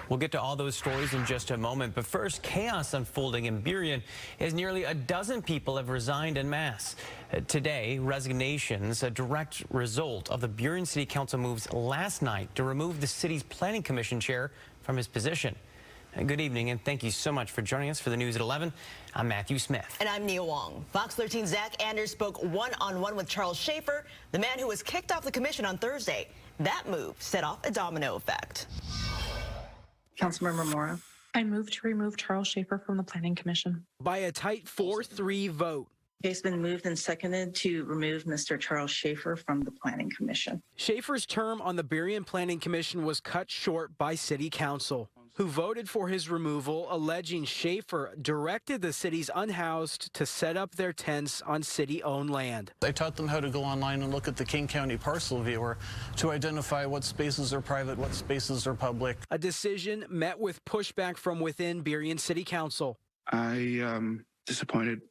We'll get to all those stories in just a moment, but first, chaos unfolding in Burien as nearly a dozen people have resigned en masse. Today, resignations, a direct result of the Burien City Council moves last night to remove the city's Planning Commission chair from his position. Good evening, and thank you so much for joining us for the news at 11. I'm Matthew Smith. And I'm Neil Wong. Fox 13's Zach Anders spoke one-on-one with Charles Schaefer, the man who was kicked off the commission on Thursday. That move set off a domino effect. Councilmember Mora. I move to remove Charles Schaefer from the Planning Commission. By a tight 4-3 vote. It's been moved and seconded to remove Mr. Charles Schaefer from the Planning Commission. Schaefer's term on the Burien Planning Commission was cut short by City Council, who voted for his removal, alleging Schaefer directed the city's unhoused to set up their tents on city-owned land. I taught them how to go online and look at the King County Parcel Viewer to identify what spaces are private, what spaces are public. A decision met with pushback from within Burien City Council. I am disappointed.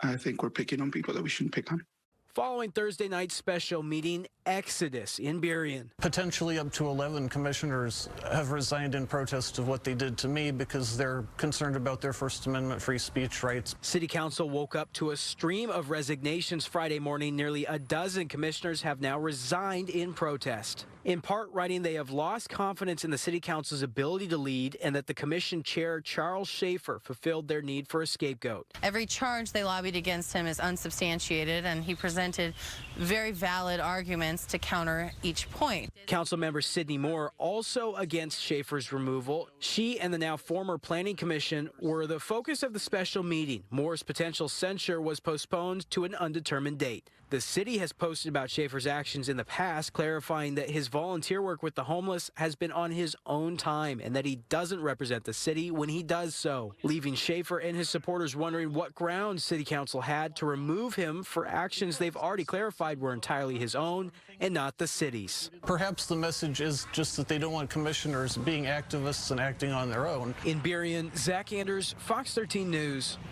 I think we're picking on people that we shouldn't pick on. Following Thursday night's special meeting, exodus in Burien. Potentially up to 11 commissioners have resigned in protest of what they did to me because they're concerned about their First Amendment free speech rights. City Council woke up to a stream of resignations Friday morning. Nearly a dozen commissioners have now resigned in protest, in part writing they have lost confidence in the City Council's ability to lead and that the commission chair, Charles Schaefer, fulfilled their need for a scapegoat. Every charge they lobbied against him is unsubstantiated, and he presented very valid arguments to counter each point. Councilmember Sydney Moore also against Schaefer's removal. She and the now former Planning Commission were the focus of the special meeting. Moore's potential censure was postponed to an undetermined date. The city has posted about Schaefer's actions in the past, clarifying that his volunteer work with the homeless has been on his own time and that he doesn't represent the city when he does so, leaving Schaefer and his supporters wondering what grounds City Council had to remove him for actions they've already clarified were entirely his own and not the city's. Perhaps the message is just that they don't want commissioners being activists and acting on their own. In Burien, Zach Anders, Fox 13 News.